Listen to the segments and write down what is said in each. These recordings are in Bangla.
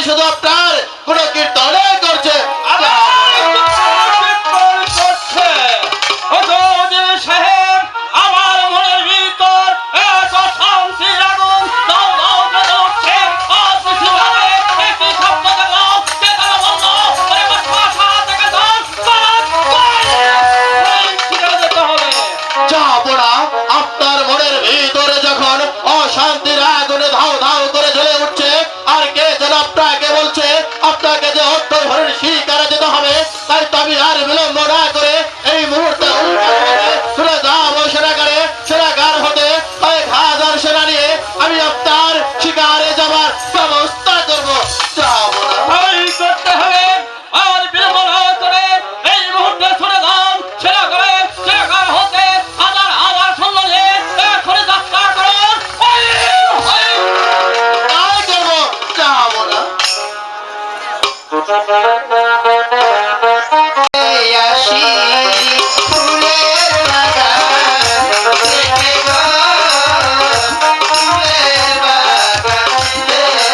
শুধু আপনার কোন কীর্তনে করছে। আমার মনের ভিতর এত শান্তির আগুন দাও দাও করে উঠছে। আর কিছু আগে একটি শব্দ দেখো, কে যেন বললো, ওরে ভাষা থেকে ধর, সেখানে যেতে হবে। যাবো না। আপনার মনের ভিতরে যখন অশান্তির আগুনে ধাও ধাও করে জ্বলে উঠছে, আর কে যেন আপনাকে বলছে আপনাকে যে অর্থ ভরের শিকারে যেতে হবে, তাই তো আমি আর বিলম্ব না করে এই মুহূর্তে চলে যাবো সেনাগারে। সেনাগার হতে কয়েক হাজার সেনা নিয়ে আমি আপনার শিকারে যাবার ব্যবস্থা করবো। যাবো না। তাই করতে হবে। আর বিলম্ব না করে এই মুহূর্তে চলে যান সেনাগারে। সেনাগার হতে হাজার হাজার সৈন্য নিয়ে এখনই যাত্রা করুন। তাই করবো। যাবো না। আসি ফুলের বাগান দেখে গো, ফুলের বাগান দেখে।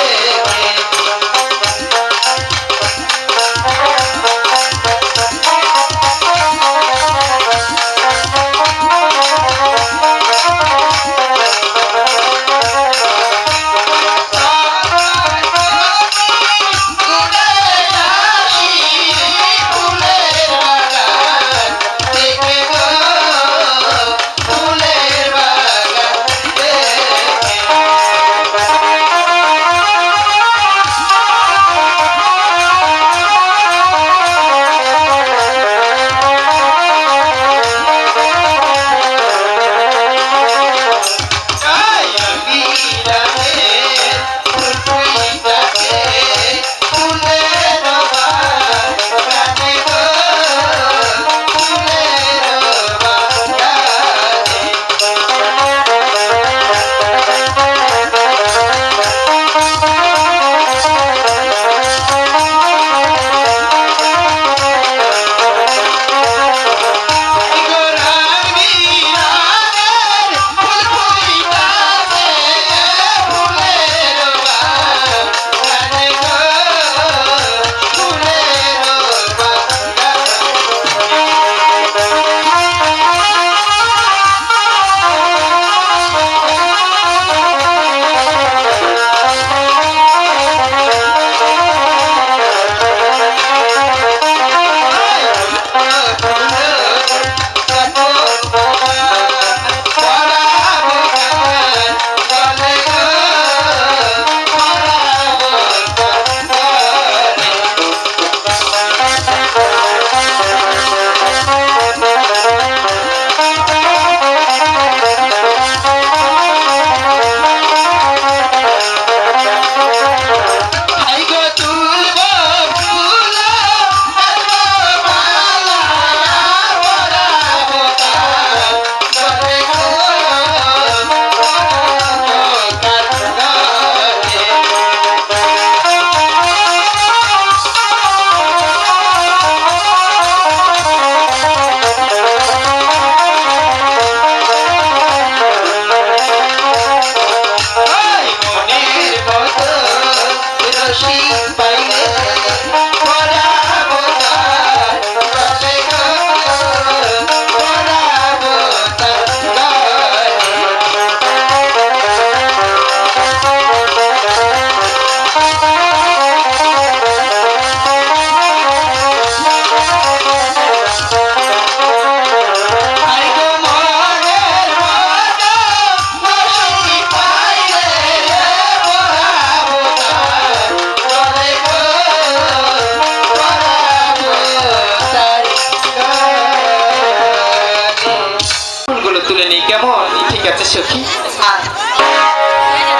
ঠিক আছে সখী,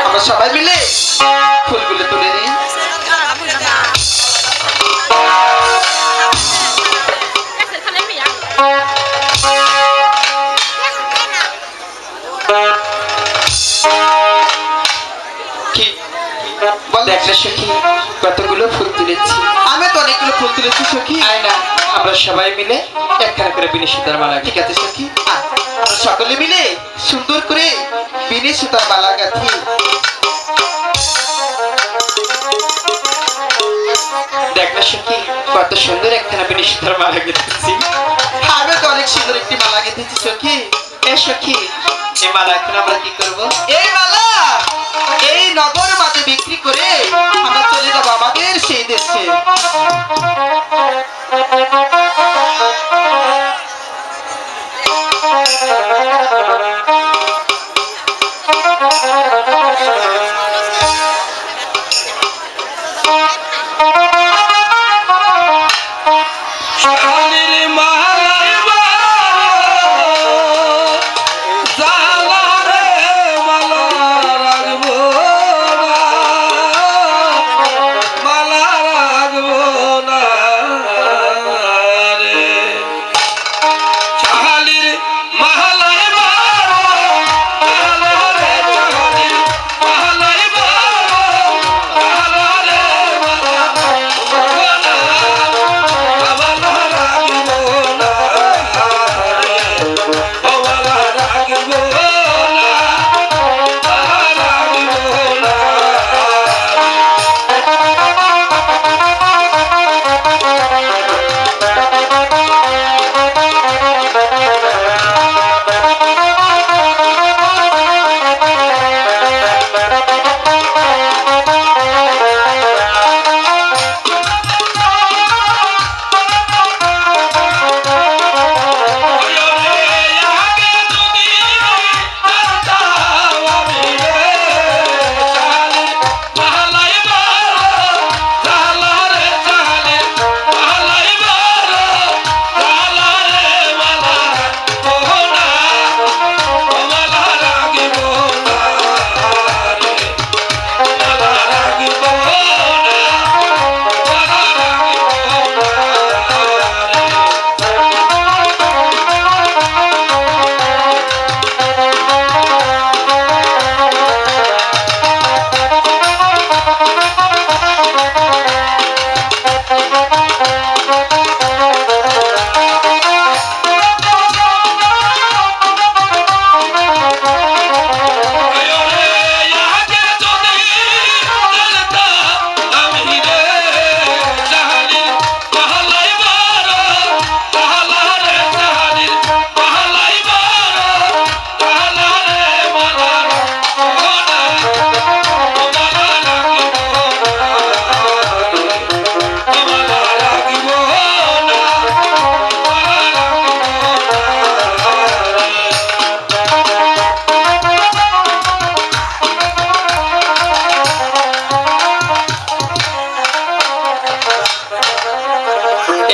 আমরা সবাই মিলে ফুলগুলো তুলে নিই। কি দেখলে সখী কতগুলো ফুল তুলেছি? আমি তো অনেকগুলো ফুল তুলেছি সখী। আয় না আমরা সবাই মিলে একখানা করে বিনি সুতার মালা। ঠিক আছে সখী, সকলে মিলে সুন্দর করে বিনি সুতার মালা গাঁথি। দেখ না সখী কত সুন্দর একখানা বিনিশিতার মালা গেঁথেছি। আমি তো অনেক সুন্দর একটি মালা গেঁথেছি সখী। এ সখী, এই মালা এখন আমরা কি করব? এই মালা এই নগর মাঝে বিক্রি করে আমরা চলে যাবো আমাদের সেই দেশে। শালির মালাই জালা রে মালা রাখবো না, মালা রাখবো না রে। শালির মালাই জালা রে, শালির মালাই জালা রে মালা রাখবো না, মালা রাখবো না রে। ও মালা রাখবো না, মালা রাখবো না রে।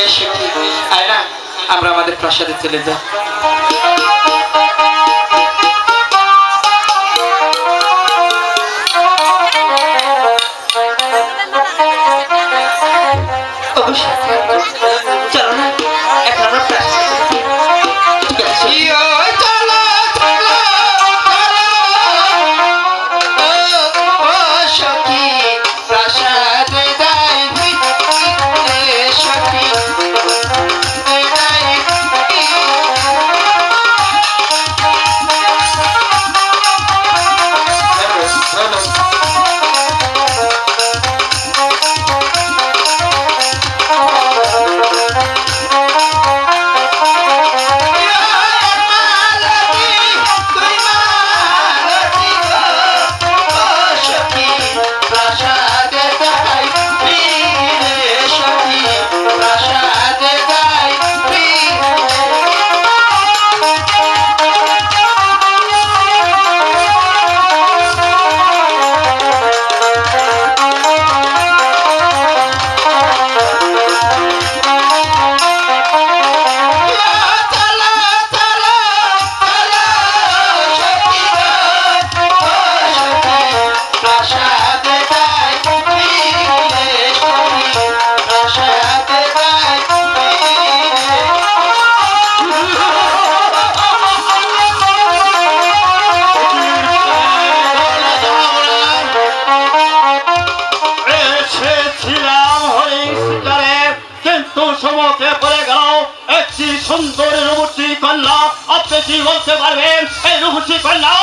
এ সখী, আয় না আমরা আমাদের প্রাসাদে চলে যাই। অবশ্যই চলো না এখন আমরা প্রাসাদে যাই। ঠিক আছে সখী। চলো চলো ও সখী, প্রাসাদে যাই সখী। সুন্দর রূপসী কন্যা, আপনি কি বলতে পারবেন এই রূপসী কন্যা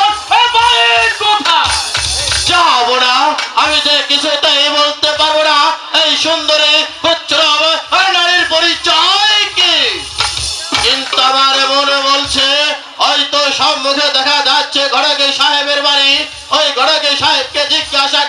কোথায়? যাবো না, আমি যে কিছুতেই বলতে পারবো না এই সুন্দরী জিজ্ঞাসা